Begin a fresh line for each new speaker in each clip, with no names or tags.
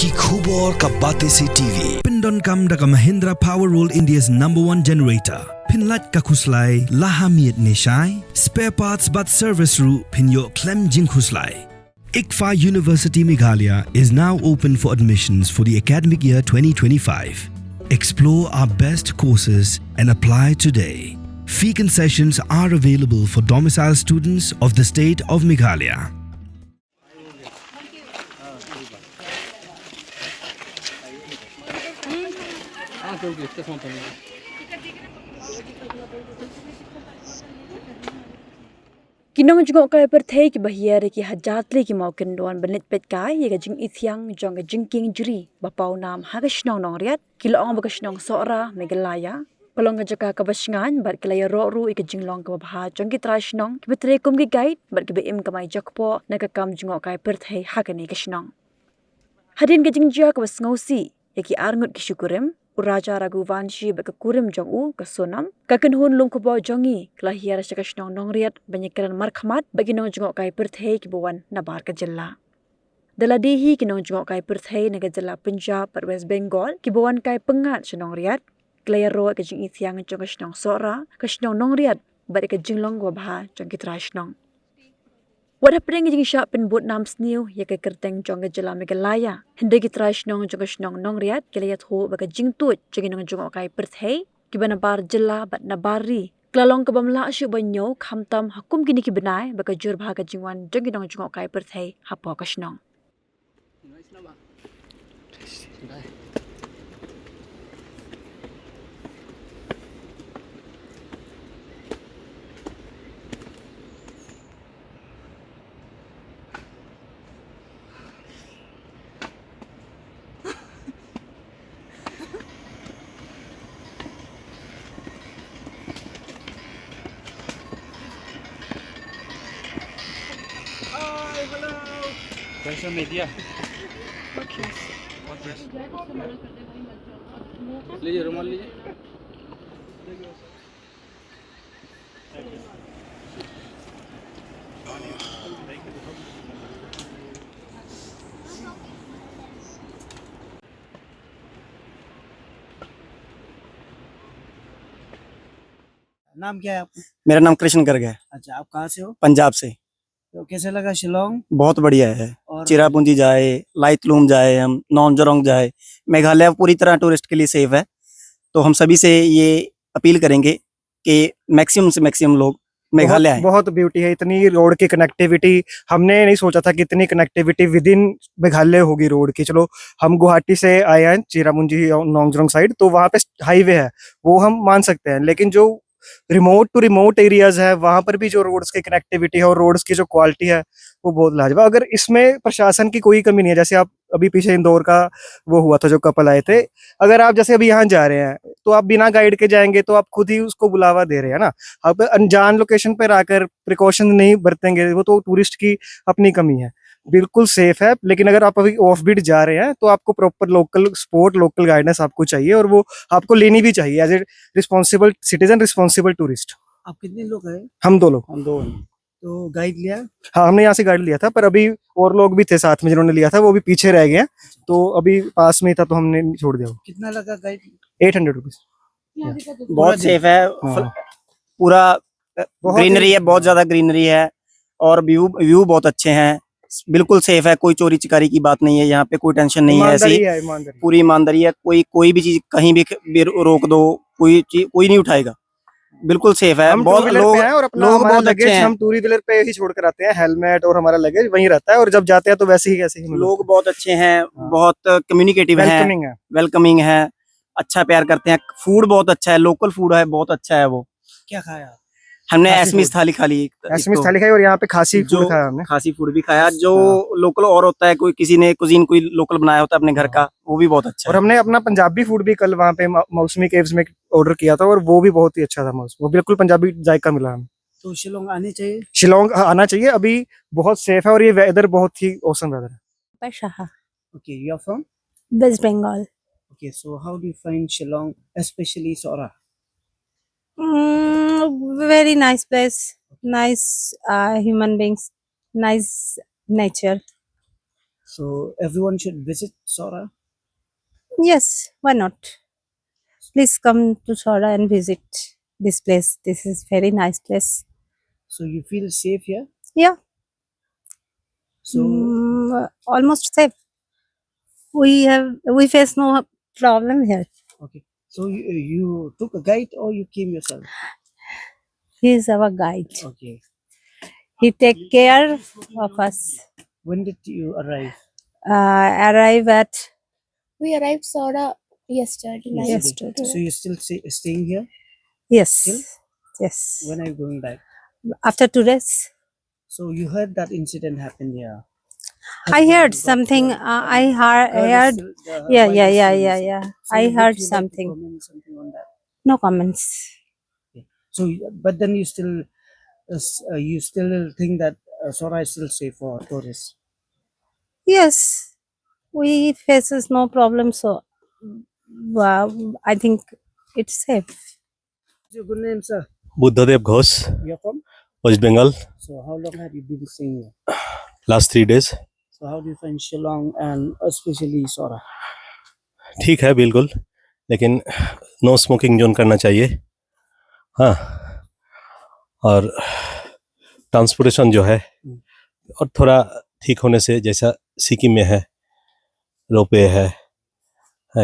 Ki khubor ka bate si TV. Pindon kam da ka Mahindra Powerwall India's #1 generator. Pinlat ka khuslai lahamiet nishai. Spare parts but service ru pinyo klem jing khuslai. ICFA University Meghalaya is now open for admissions for the academic year 2025. Explore our best courses and apply today. Fee concessions are available for domicile students of the state of Meghalaya.
Kinong jengok kai perthai ki bahia ki hajat le ki mau kendon benit pet kai ye ga jing ithiang jong ga jingking juri bapau nam ha ga shnong nong riat ki long ba ga shnong sora Meghalaya kolong ga jaka ka basngan bar ki la ro ru ik jinglong ka bha jong ki tra shnong ki betre kum ki guide bar ki be im ka mai jakpo na ka kam jengok kai perthai ha ga ni ka shnong hadin ga jingjia ka basngausi ye ki arngut ki syukurim Uraja Raghuvanshi baka kurim jong u ka sonam ka kenhun lung ko bo jongi klahia ra shnong nong riat banyakan markhamat bagi nong jongok kai perthai ki bawan nabar ka jilla daladihi ki nong jongok kai perthai na ka jilla Punjab par West Bengal ki bawan kai pengat shnong riat klaya ro ka jing ithiang jong ka shnong sora ka shnong nong riat bar ka jinglong go bha jong ki tra shnong What happening jing sha pin bot nam snew ya ka kerteng jong ka jilla Meghalaya hinde ki tra shnong jong ka shnong nong riat klaya tho baka jing tu jing nong jongok kai perthai ki bana bar jilla bat nabari klalong ka bamla shu banyo khamtam hakum kini ki benai baka jur bha ka jingwan jong nong jongok kai perthai hapo ka shnong
कैसा में दिया लीजिए रुमाल लीजिए
नाम क्या है आपका?
मेरा नाम कृष्ण गर्ग है।
अच्छा, आप कहाँ से हो?
पंजाब से।
तो कैसे लगा शिलोंग?
बहुत बढ़िया है।
और
चिरापुंजी जाए, लाइतलूम जाए, हम नौनजोरोंग जाए, मेघालय पूरी तरह टूरिस्ट के लिए सेफ है। तो हम सभी से ये अपील करेंगे कि मैक्सिमम से मैक्सिमम लोग मेघालय आए।
बहुत ब्यूटी है, इतनी रोड की कनेक्टिविटी हमने नहीं सोचा था कि इतनी कनेक्टिविटी विद इन मेघालय होगी रोड की। चलो हम गुवाहाटी से आए हैं चिरापुंजी और नौनजोरोंग साइड, तो वहाँ पे हाईवे है वो हम मान सकते हैं, लेकिन जो रिमोट टू रिमोट एरियाज है वहां पर भी जो रोड्स की कनेक्टिविटी है और रोड्स की जो क्वालिटी है वो बहुत लाजवाब। अगर इसमें प्रशासन की कोई कमी नहीं है, जैसे आप अभी पीछे इंदौर का वो हुआ था जो कपल आए थे, अगर आप जैसे अभी यहाँ जा रहे हैं तो आप बिना गाइड के जाएंगे तो आप खुद ही उसको बुलावा दे रहे हैं ना। आप अनजान लोकेशन पर आकर प्रिकॉशन नहीं बरतेंगे, वो तो टूरिस्ट की अपनी कमी है। बिल्कुल सेफ है, लेकिन अगर आप अभी ऑफ बीट जा रहे हैं तो आपको proper local support, local guidance आपको चाहिए, और वो आपको लेनी भी चाहिए as a responsible citizen, responsible tourist.
आप कितने लोग हैं?
हम दो लोग।
हम दो हैं।
तो गाइड लिया?
हाँ, हमने यहाँ से गाइड लिया था, पर अभी और लोग भी थे साथ में जिन्होंने लिया था, वो भी पीछे रह गए हैं, तो अभी पास में ही था तो हमने छोड़ दिया।
कितना लगा गाइड?
800 रुपीज।
बहुत सेफ है।
हाँ।
पूरा ग्रीनरी है, बहुत ज्यादा ग्रीनरी है, और व्यू बहुत अच्छे हैं। बिल्कुल सेफ है, कोई चोरी चिकारी की बात नहीं है, यहाँ पे कोई टेंशन नहीं है। ऐसी पूरी ईमानदारी है, कोई भी चीज कहीं भी रोक दो, कोई नहीं उठाएगा। बिल्कुल सेफ है। बहुत लोग बहुत अच्छे हैं।
हम टू व्हीलर पे ही छोड़ कर आते हैं, हेलमेट और हमारा लगेज वहीं रहता है, और जब जाते हैं तो वैसे ही कैसे ही
लोग बहुत अच्छे हैं, बहुत कम्युनिकेटिव हैं, वेलकमिंग है, अच्छा प्यार करते हैं। फूड बहुत अच्छा है, लोकल फूड है, बहुत अच्छा है। वो
क्या खाया?
हमने एसमिस थाली खा ली,
और यहाँ पे खासी फूड खाया हमने।
खासी फूड भी खाया, जो लोकल और होता है, कोई किसी ने कुजीन कोई लोकल बनाया होता है अपने घर का, वो भी बहुत अच्छा
और हमने अपना पंजाबी फूड भी कल वहाँ पे मौसमी केव्स में ऑर्डर किया था, और वो भी बहुत ही अच्छा था। वो बिल्कुल पंजाबी जायका मिला हमें।
तो शिलोंग आने चाहिए?
शिलोंग आना चाहिए, अभी बहुत सेफ है और ये वेदर बहुत ही औसम वेदर है।
Pashaha,
Okay, you are from?
West Bengal.
Okay, so how do you find Shillong, especially Sora?
Very nice place, nice human beings, nice nature.
So everyone should visit Sora.
Yes, why not? Please come to Sora and visit this place. This is very nice place.
So you feel safe here.
Yeah,
So
almost safe. We face no problem here.
okay. So you took a guide or you came yourself?
He is our guide.
Okay.
He take care of us.
When did you arrive?
Arrive at
We arrived Sora yesterday night.
Yesterday.
So you're still staying here?
yes, yes.
When are you going back?
After 2 days,
So you heard that incident happened here.
I heard something. I heard. Yeah. I heard something.
Something on that.
No comments.
So, but then you still think that Sora is still safe for tourists.
Yes, we faces no problem. So, I think it's safe.
What's your good name, sir?
Buddhadev Ghosh,
You're from?
West Bengal.
So how long have you been staying here?
Last 3 days.
So how do you find Shillong and especially Sora?
ठीक है बिल्कुल, लेकिन no smoking zone करना चाहिए। हाँ, और transportation जो है और थोड़ा ठीक होने से, जैसा सिक्किम में है रोपवे है,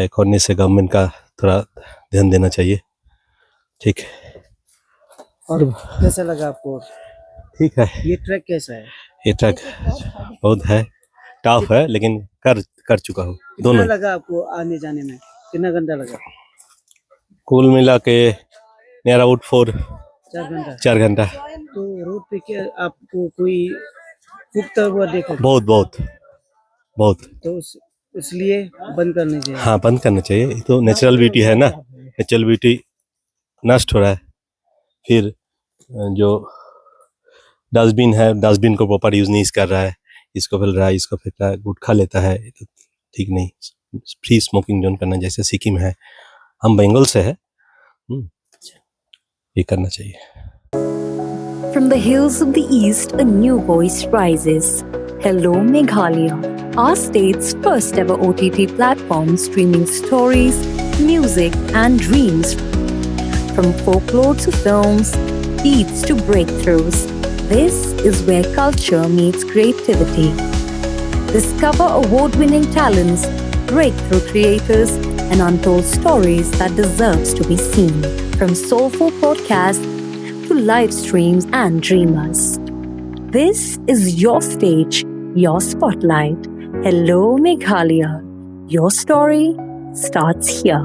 एक होने से गवर्नमेंट का थोड़ा ध्यान देना चाहिए। ठीक है,
और कैसा लगा आपको?
ठीक है।
ये ट्रैक कैसा है?
ये ट्रैक बहुत है, टफ है, लेकिन कर चुका हूँ
कितना
दोनों।
लगा आपको आने जाने में? कितना घंटा लगा?
कुल मिला के नियर अबाउट
4 घंटा।
4 घंटा।
तो रोड पे क्या आपको कोई कुत्ता हुआ देखा?
बहुत।
तो इसलिए बंद करने चाहिए।
हाँ, बंद करना चाहिए। ये तो नेचुरल ब्यूटी है ना, नेचुरल ब्यूटी नष्ट हो रहा है। फिर जो डस्टबिन है, डस्टबिन को प्रॉपर यूज नहीं कर रहा है, इसको फैल रहा है, इसको फेंक रहा है, गुटखा लेता है, ये तो ठीक नहीं। फ्री स्मोकिंग जोन करना, जैसे सिक्किम है, हम बंगाल से है, ये करना चाहिए।
From the hills of the east, a new voice rises. Hello Meghalaya, our state's first ever OTT platform streaming stories, music and dreams. From folklore to films, beats to breakthroughs, this is where culture meets creativity. Discover award-winning talents, breakthrough creators, and untold stories that deserves to be seen. From soulful podcasts to live streams and dreamers. This is your stage, your spotlight. Hello Meghalaya. Your story starts here.